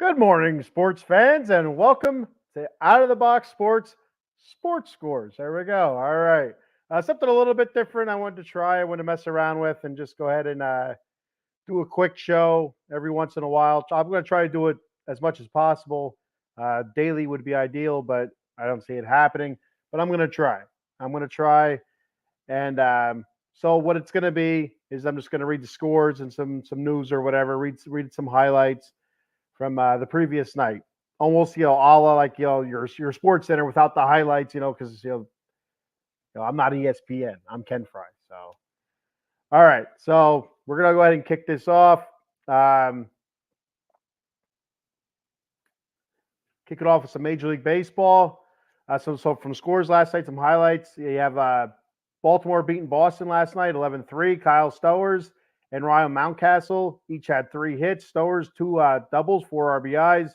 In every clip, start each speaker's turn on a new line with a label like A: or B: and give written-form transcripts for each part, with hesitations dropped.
A: Good morning, sports fans, and welcome to Out of the Box Sports Scores. There we go. All right. Something a little bit different I wanted to try, I want to mess around with, and just go ahead and do a quick show every once in a while. I'm going to try to do it as much as possible. Daily would be ideal, but I don't see it happening. But I'm going to try. I'm going to try. And so what it's going to be is I'm just going to read the scores and some news or whatever, read some highlights from the previous night. Almost, a la like your Sports Center without the highlights, because I'm not ESPN. I'm Ken Fry. So, all right. So we're gonna go ahead and kick this off. Um, Kick it off with some Major League Baseball. So from scores last night, some highlights. You have Baltimore beating Boston last night, 11-3. Kyle Stowers and Ryan Mountcastle each had 3 hits. Stowers, two doubles, 4 RBIs.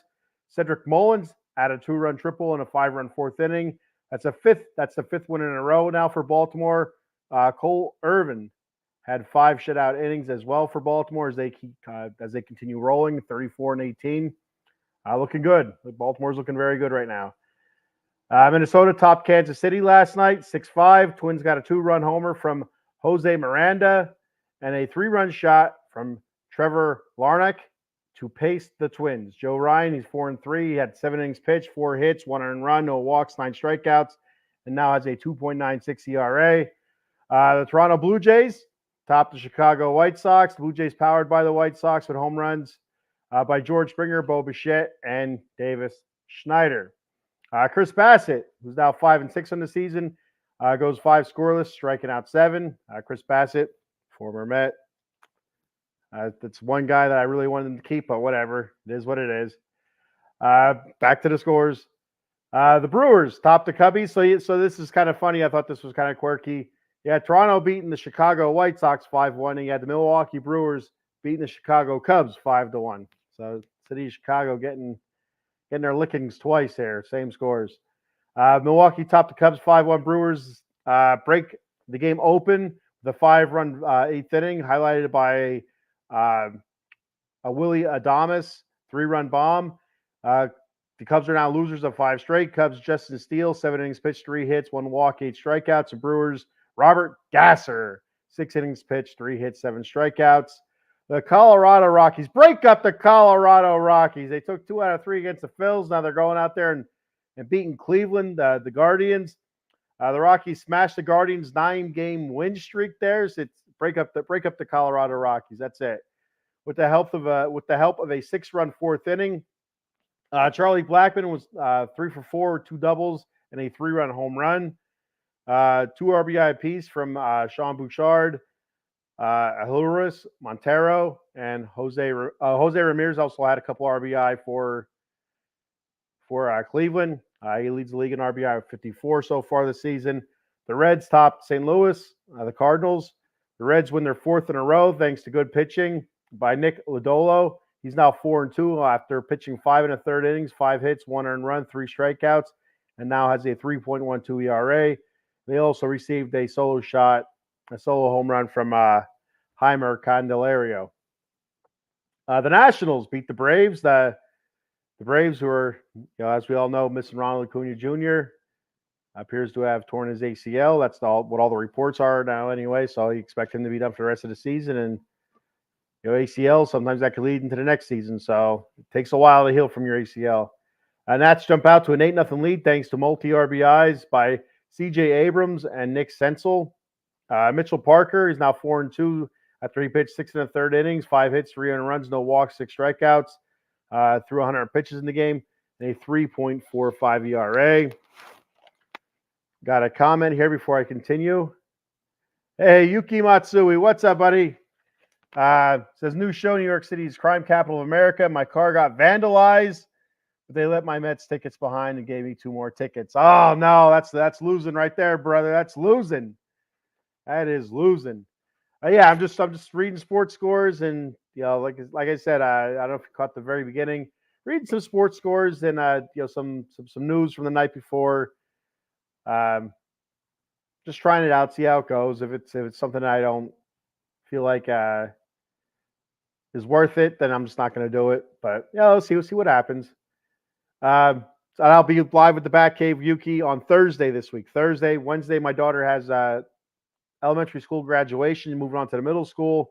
A: Cedric Mullins had a 2-run triple in a 5-run fourth inning. That's the fifth win in a row now for Baltimore. Cole Irvin had 5 shutout innings as well for Baltimore as they continue rolling, 34-18. Looking good. Baltimore's looking very good right now. Minnesota topped Kansas City last night, 6-5. Twins got a 2-run homer from Jose Miranda and a 3-run shot from Trevor Larnach to pace the Twins. Joe Ryan, he's 4-3. He had 7 innings pitched, 4 hits, 1 earned run, no walks, 9 strikeouts, and now has a 2.96 ERA. The Toronto Blue Jays topped the Chicago White Sox. The Blue Jays powered by the White Sox with home runs by George Springer, Bo Bichette, and Davis Schneider. Chris Bassett, who's now 5-6 on the season, goes 5 scoreless, striking out 7. Chris Bassett, former Met. That's one guy that I really wanted to keep, but whatever. It is what it is. Back to the scores. The Brewers topped the Cubbies. So this is kind of funny. I thought this was kind of quirky. You had Toronto beating the Chicago White Sox 5-1, and you had the Milwaukee Brewers beating the Chicago Cubs 5-1. So City of Chicago getting their lickings twice here. Same scores. Milwaukee topped the Cubs 5-1. Brewers break the game open. The 5-run 8th inning, highlighted by a Willie Adames 3-run bomb. The Cubs are now losers of 5 straight. Cubs Justin Steele, 7 innings pitched, 3 hits, 1 walk, 8 strikeouts. The Brewers Robert Gasser, 6 innings pitched, 3 hits, 7 strikeouts. The Colorado Rockies break up the Colorado Rockies. They took 2 out of 3 against the Phils. Now they're going out there and beating Cleveland, the Guardians. The Rockies smashed the Guardians' 9-game win streak there. So it's break up the Colorado Rockies. That's it. With the help of a 6-run 4th inning, Charlie Blackmon was 3 for 4 with 2 doubles and a 3-run home run. 2 RBI apiece from Sean Bouchard, Aluris, Montero, and Jose Ramirez also had a couple RBI for Cleveland. He leads the league in RBI with 54 so far this season. The Reds topped St. Louis, the Cardinals. The Reds win their 4th in a row thanks to good pitching by Nick Lodolo. He's now 4-2 after pitching 5 1/3 innings, 5 hits, 1 earned run, 3 strikeouts, and now has a 3.12 ERA. They also received a solo home run from Heimer Candelario. The Nationals beat the Braves. The Braves, who are, as we all know, missing Ronald Acuna Jr., appears to have torn his ACL. That's what all the reports are now anyway, so you expect him to be done for the rest of the season. And ACL, sometimes that could lead into the next season, so it takes a while to heal from your ACL. And Nats jump out to an 8-0 lead thanks to multi-RBIs by C.J. Abrams and Nick Senzel. Mitchell Parker is now 4-2 after he pitched 6 1/3 innings, 5 hits, 3 earned runs, no walks, 6 strikeouts, threw 100 pitches in the game, and a 3.45 ERA. Got a comment here before I continue. Hey, Yuki Matsui, what's up, buddy? Says, new show, New York City's crime capital of America. My car got vandalized, but they let my Mets tickets behind and gave me 2 more tickets. Oh, no, that's losing right there, brother. That's losing. That is losing. Yeah, I'm just reading sports scores, and like I said, I don't know if you caught the very beginning, reading some sports scores and some news from the night before. Just trying it out, see how it goes. If it's something I don't feel like is worth it, then I'm just not going to do it. But yeah, let's see what happens. So I'll be live with the Batcave Yuki on Thursday this week. Wednesday, my daughter has elementary school graduation, moving on to the middle school.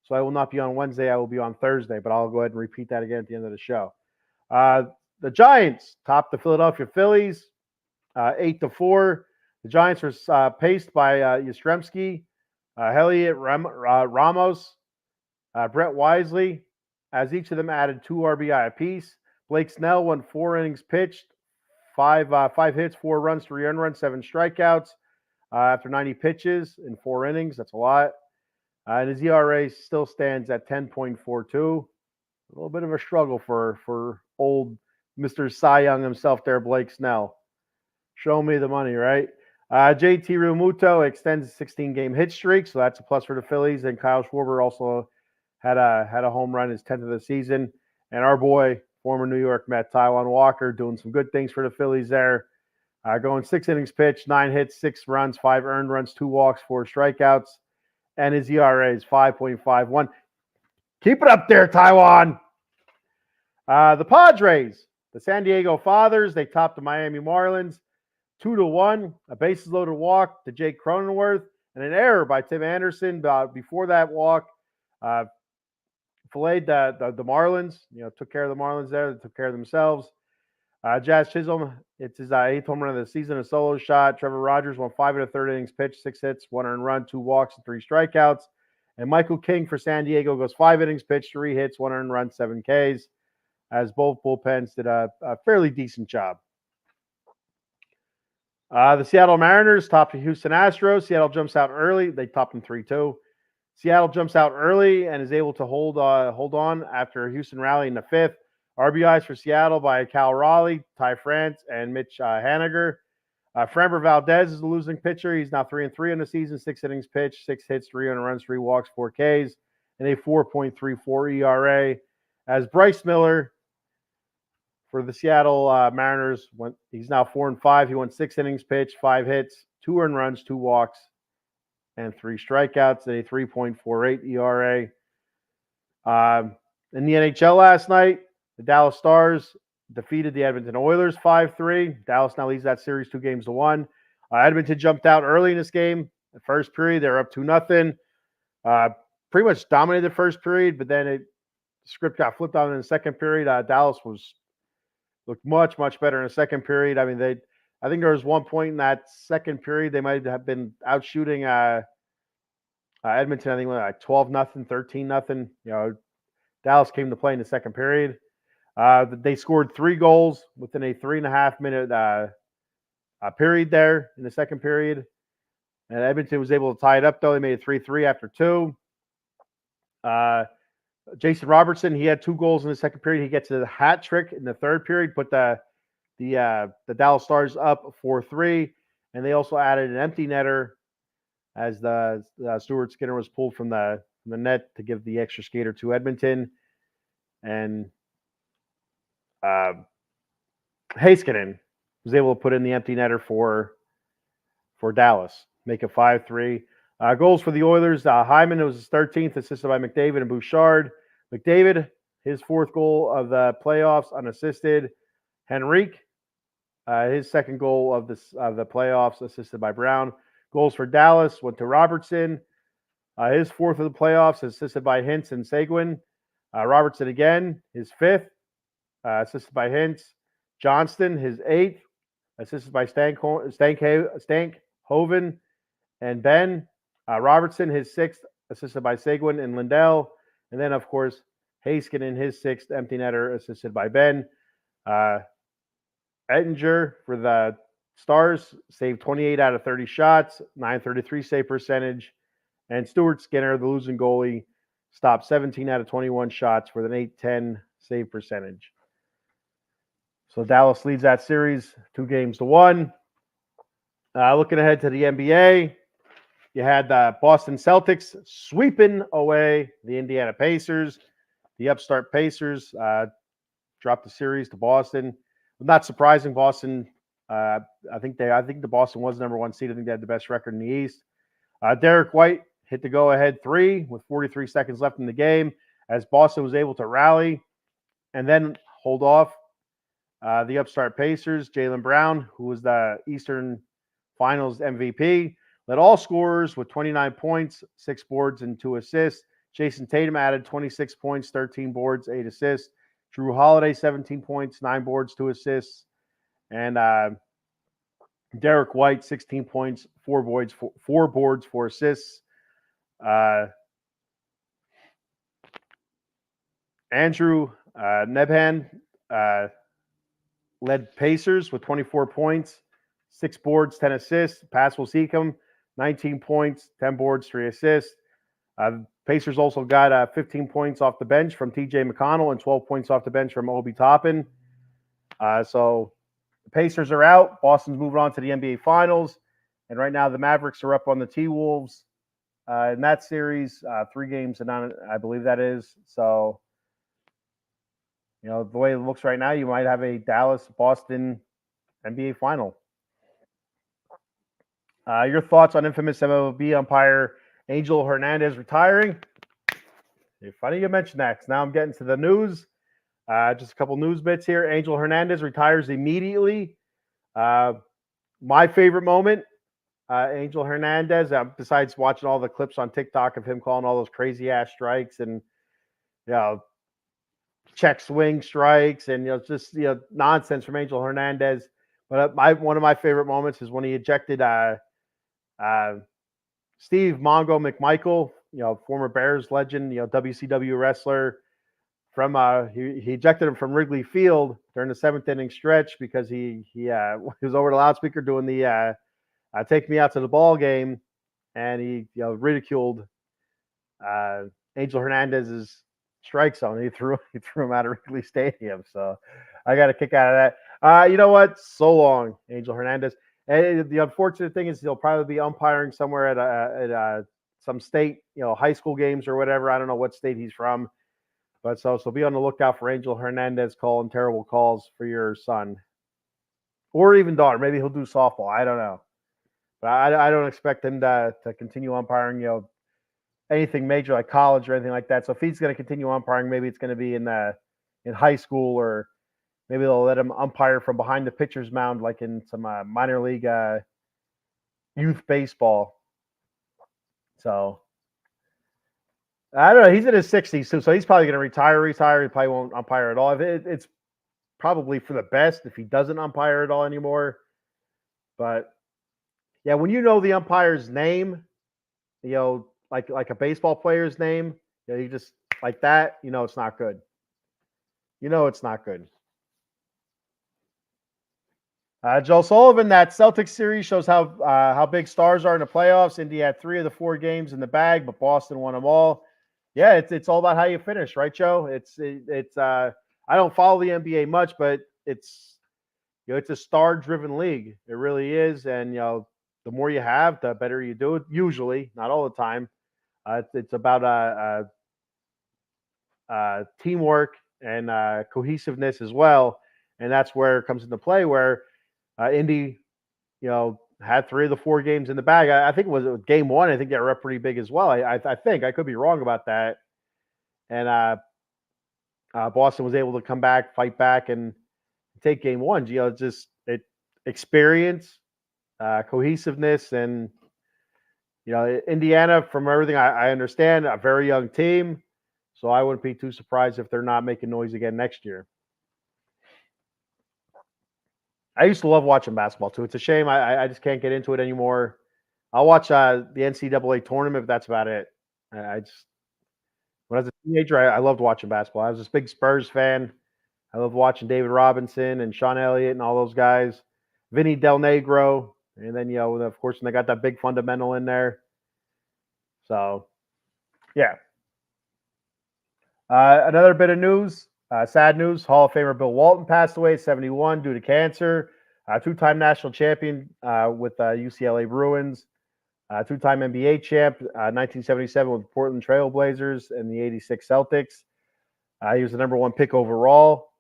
A: So I will not be on Wednesday. I will be on Thursday, but I'll go ahead and repeat that again at the end of the show. The Giants topped the Philadelphia Phillies 8-4. The Giants were paced by Yastrzemski, Heliot Ramos, Brett Wisely, as each of them added 2 RBI apiece. Blake Snell won 4 innings pitched, 5 hits, 4 runs, 3 earned runs, 7 strikeouts after 90 pitches in 4 innings. That's a lot. And his ERA still stands at 10.42. A little bit of a struggle for old Mr. Cy Young himself there, Blake Snell. Show me the money, right? JT Realmuto extends a 16-game hit streak, so that's a plus for the Phillies. And Kyle Schwarber also had a home run, his 10th of the season. And our boy, former New York Met, Taijuan Walker, doing some good things for the Phillies there. Going 6 innings pitched, 9 hits, 6 runs, 5 earned runs, 2 walks, 4 strikeouts. And his ERA is 5.51. Keep it up there, Taijuan. The Padres, the San Diego Fathers, they topped the Miami Marlins 2-1. A bases loaded walk to Jake Cronenworth and an error by Tim Anderson before that walk. Filleted the Marlins, took care of the Marlins there. They took care of themselves. Jazz Chisholm, it's his 8th home run of the season, a solo shot. Trevor Rogers won 5 1/3 innings pitched, 6 hits, 1 earned run, 2 walks, and 3 strikeouts. And Michael King for San Diego goes 5 innings pitched, 3 hits, 1 earned run, 7 Ks, as both bullpens did a fairly decent job. The Seattle Mariners topped the Houston Astros. Seattle jumps out early. They topped them 3-2. Seattle jumps out early and is able to hold on after Houston rally in the 5th. RBIs for Seattle by Cal Raleigh, Ty France, and Mitch Haniger. Framber Valdez is the losing pitcher. He's now 3-3 in the season, 6 innings pitched, 6 hits, 3 earned runs, 3 walks, 4 Ks, and a 4.34 ERA. As Bryce Miller for the Seattle Mariners, he's now 4-5. He won 6 innings pitched, 5 hits, 2 earned runs, 2 walks, and 3 strikeouts, and a 3.48 ERA. In the NHL last night, the Dallas Stars defeated the Edmonton Oilers 5-3. Dallas now leads that series 2-1. Edmonton jumped out early in this game. The first period, they were up 2-0. Pretty much dominated the first period, but then the script got flipped on in the second period. Dallas looked much, much better in the second period. I mean, I think there was one point in that second period they might have been out shooting Edmonton. I think like 12-0, 13-0. Dallas came to play in the second period. They scored 3 goals within a 3.5 minute period there in the second period. And Edmonton was able to tie it up, though. They made it 3-3 after 2. Jason Robertson, he had 2 goals in the second period. He gets a hat trick in the third period, put the Dallas Stars up 4-3. And they also added an empty netter as the Stuart Skinner was pulled from the net to give the extra skater to Edmonton. And Heiskanen was able to put in the empty netter for Dallas, make it 5-3. Goals for the Oilers, Hyman, it was his 13th, assisted by McDavid and Bouchard. McDavid, his 4th goal of the playoffs, unassisted. Henrique, his 2nd goal of the playoffs, assisted by Brown. Goals for Dallas went to Robertson, his 4th of the playoffs, assisted by Hintz and Seguin. Robertson again, his 5th. Assisted by Hintz. Johnston, his 8th, assisted by Stankhoven and Ben. Robertson, his 6th, assisted by Seguin and Lindell. And then, of course, Heiskanen, his 6th, empty netter, assisted by Ben. Ettinger for the Stars saved 28 out of 30 shots, .933 save percentage. And Stuart Skinner, the losing goalie, stopped 17 out of 21 shots with an .810 save percentage. So Dallas leads that series 2-1. Looking ahead to the NBA, you had the Boston Celtics sweeping away the Indiana Pacers. The upstart Pacers dropped the series to Boston. Not surprising, Boston. I think the Boston was number 1 seed. I think they had the best record in the East. Derek White hit the go-ahead 3 with 43 seconds left in the game. as Boston was able to rally and then hold off the upstart Pacers. Jaylen Brown, who was the Eastern Finals MVP, led all scorers with 29 points, 6 boards, and 2 assists. Jason Tatum added 26 points, 13 boards, 8 assists. Drew Holiday, 17 points, 9 boards, 2 assists. And Derek White, 16 points, 4 boards, 4 assists. Andrew Nebhan led Pacers with 24 points, 6 boards, 10 assists. Pascal Siakam, 19 points, 10 boards, 3 assists. Pacers also got 15 points off the bench from T.J. McConnell and 12 points off the bench from Obi Toppin. So the Pacers are out. Boston's moving on to the NBA Finals. And right now the Mavericks are up on the T-Wolves in that series, 3 games to none, I believe that is. So, you know, the way it looks right now, you might have a Dallas-Boston NBA Final. Your thoughts on infamous MLB umpire Angel Hernandez retiring? It's funny you mentioned that, 'cause now I'm getting to the news. Just a couple news bits here. Angel Hernandez retires immediately. My favorite moment, Angel Hernandez, besides watching all the clips on TikTok of him calling all those crazy ass strikes and, you know, check swing strikes and, you know, just, you know, nonsense from Angel Hernandez. But one of my favorite moments is when he ejected Steve Mongo McMichael, you know, former Bears legend, you know, WCW wrestler. From he ejected him from Wrigley Field during the 7th inning stretch because he was over the loudspeaker doing the "Take Me Out to the Ball Game," and he, you know, ridiculed Angel Hernandez's strike zone. He threw him out of Wrigley Stadium. So I got a kick out of that. You know what? So long, Angel Hernandez. And the unfortunate thing is he'll probably be umpiring somewhere at some state, you know, high school games or whatever. I don't know what state he's from. But so be on the lookout for Angel Hernandez calling terrible calls for your son. Or even daughter. Maybe he'll do softball. I don't know. But I don't expect him to continue umpiring, you know, anything major like college or anything like that. So if he's going to continue umpiring, maybe it's going to be in high school, or maybe they'll let him umpire from behind the pitcher's mound, like in some minor league youth baseball. So I don't know. He's in his 60s too, so he's probably going to retire. He probably won't umpire at all. It's probably for the best if he doesn't umpire at all anymore. But yeah, when you know the umpire's name, you know, like a baseball player's name, you know, you just like that, you know, it's not good. You know, it's not good. Joe Sullivan, that Celtics series shows how big stars are in the playoffs. Indy had 3 of the 4 games in the bag, but Boston won them all. Yeah, it's all about how you finish, right, Joe? It's I don't follow the NBA much, but it's, you know, it's a star-driven league. It really is, and, you know, the more you have, the better you do it. Usually, not all the time. It's about teamwork and cohesiveness as well, and that's where it comes into play. Where Indy, you know, had 3 of the 4 games in the bag. I think it was game 1. I think they were up pretty big as well. I think I could be wrong about that. And Boston was able to come back, fight back, and take game 1. You know, just experience, cohesiveness, and, you know, Indiana, from everything I understand, a very young team. So I wouldn't be too surprised if they're not making noise again next year. I used to love watching basketball too. It's a shame I just can't get into it anymore. I'll watch the NCAA tournament, but that's about it. I just, when I was a teenager, I loved watching basketball. I was this big Spurs fan. I loved watching David Robinson and Sean Elliott and all those guys, Vinny Del Negro, and then, you know, of course, when they got that big fundamental in there. So, yeah. Another bit of news, sad news. Hall of Famer Bill Walton passed away at 71 due to cancer. 2-time national champion with UCLA Bruins. 2-time NBA champ, 1977 with the Portland Trail Blazers and the 86 Celtics. He was the number 1 pick overall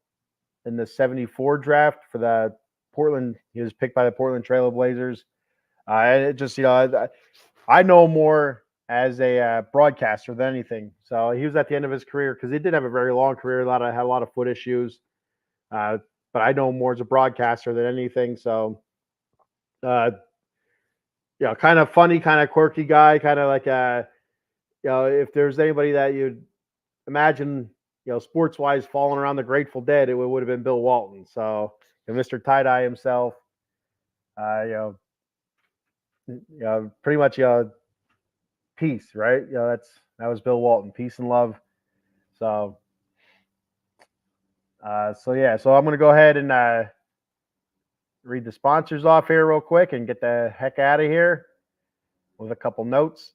A: in the 74 draft for the Portland. He was picked by the Portland Trail Blazers. And it just, you know, I know more as a broadcaster than anything. So he was at the end of his career because he did have a very long career. Had a lot of foot issues, but I know him more as a broadcaster than anything. So, kind of funny, kind of quirky guy, kind of like if there's anybody that you'd imagine, sports wise, falling around the Grateful Dead, it would have been Bill Walton. So, Mr. Tie Dye himself, pretty much, peace, right? That was Bill Walton, peace and love. So, so I'm going to go ahead and read the sponsors off here real quick and get the heck out of here with a couple notes.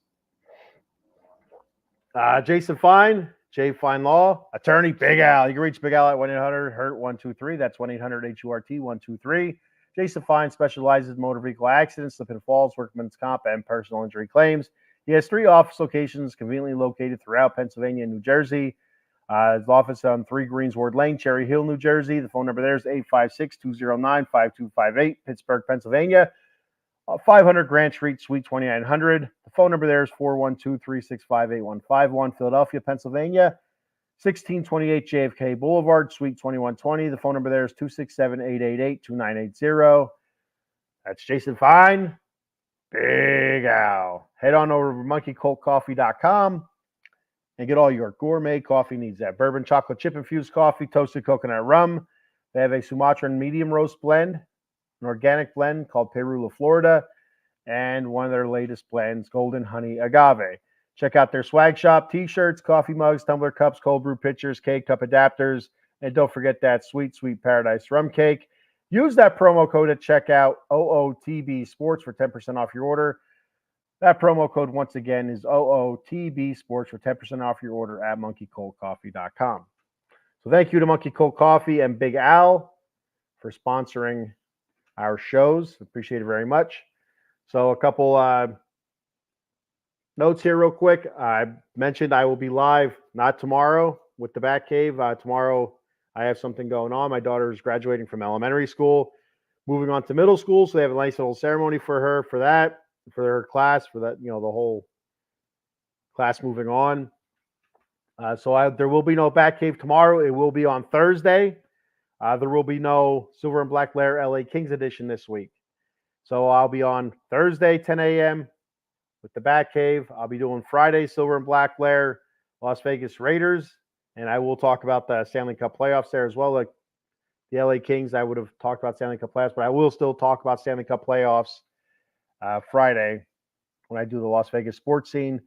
A: Jason Fine, J Fine Law, attorney, Big Al. You can reach Big Al at 1-800-HURT-123. That's 1-800-HURT-123. Jason Fine specializes in motor vehicle accidents, slip and falls, workman's comp, and personal injury claims. He has 3 office locations conveniently located throughout Pennsylvania and New Jersey. His office on 3 Greensward Lane, Cherry Hill, New Jersey. The phone number there is 856-209-5258, Pittsburgh, Pennsylvania. 500 Grant Street, Suite 2900. The phone number there is 412-365-8151, Philadelphia, Pennsylvania. 1628 JFK Boulevard, Suite 2120. The phone number there is 267-888-2980. That's Jason Fine, Big Al. Head on over to monkeycoltcoffee.com and get all your gourmet coffee needs. That bourbon chocolate chip infused coffee, toasted coconut rum. They have a Sumatran medium roast blend, an organic blend called Perula, Florida, and one of their latest blends, Golden Honey Agave. Check out their swag shop, t-shirts, coffee mugs, tumbler cups, cold brew pitchers, cake cup adapters, and don't forget that sweet, sweet Paradise rum cake. Use that promo code at checkout, OOTB Sports, for 10% off your order. That promo code, once again, is OOTB Sports for 10% off your order at monkeycoltcoffee.com. So thank you to Monkey Cold Coffee and Big Al for sponsoring our shows. Appreciate it very much. So a couple notes here real quick. I mentioned I will be live, not tomorrow, with the Batcave. Tomorrow I have something going on. My daughter is graduating from elementary school, moving on to middle school. So they have a nice little ceremony for her for that, for her class, for that, the whole class moving on. There will be no Batcave tomorrow. It will be on Thursday. There will be no Silver and Black Lair LA Kings edition this week. So I'll be on Thursday, 10 a.m. with the Batcave. I'll be doing Friday, Silver and Black Lair, Las Vegas Raiders. And I will talk about the Stanley Cup playoffs there as well. Like the LA Kings, I would have talked about Stanley Cup playoffs, but I will still talk about Stanley Cup playoffs Friday when I do the Las Vegas sports scene.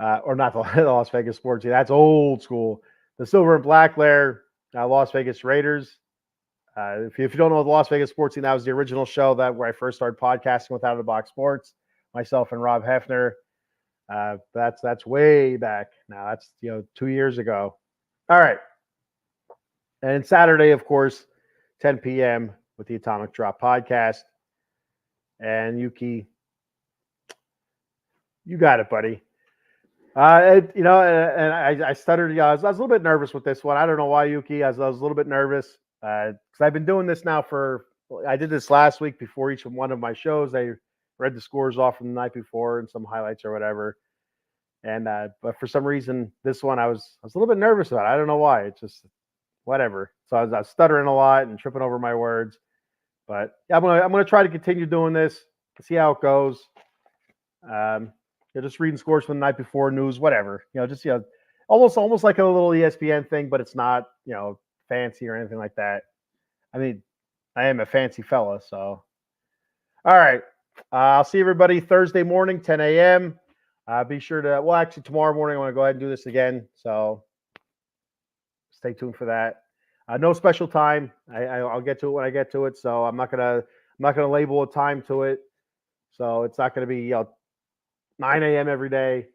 A: Or not the Las Vegas sports scene. That's old school. The Silver and Black Lair, Las Vegas Raiders. If you don't know the Las Vegas sports scene, that was the original show where I first started podcasting with Out of the Box Sports. Myself and Rob Hefner. That's way back now. That's 2 years ago. All right. And Saturday, of course, 10 p.m. with the Atomic Drop podcast. And Yuki, you got it, buddy. And I stuttered. I was a little bit nervous with this one. I don't know why, Yuki. I was a little bit nervous because I've been doing this now I did this last week before each one of my shows. I read the scores off from the night before and some highlights or whatever. And but for some reason, this one I was a little bit nervous about. I don't know why. It's just whatever. So I was stuttering a lot and tripping over my words. But yeah, I'm gonna try to continue doing this, see how it goes. Just reading scores from the night before, news, whatever. Almost like a little ESPN thing, but it's not fancy or anything like that. I mean, I am a fancy fella, so all right. I'll see everybody Thursday morning, 10 a.m. Be sure to, actually tomorrow morning, I want to go ahead and do this again. So stay tuned for that. No special time. I'll get to it when I get to it. So I'm not gonna label a time to it. So it's not gonna be 9 a.m. every day.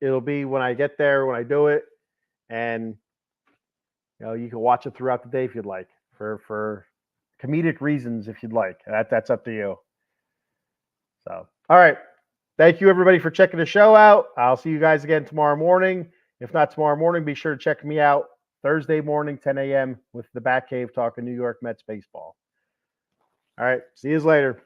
A: It'll be when I get there, when I do it, and you can watch it throughout the day if you'd like, for comedic reasons if you'd like. That's up to you. So, all right. Thank you, everybody, for checking the show out. I'll see you guys again tomorrow morning. If not tomorrow morning, be sure to check me out Thursday morning, 10 a.m. with the Batcave talking New York Mets baseball. All right. See you later.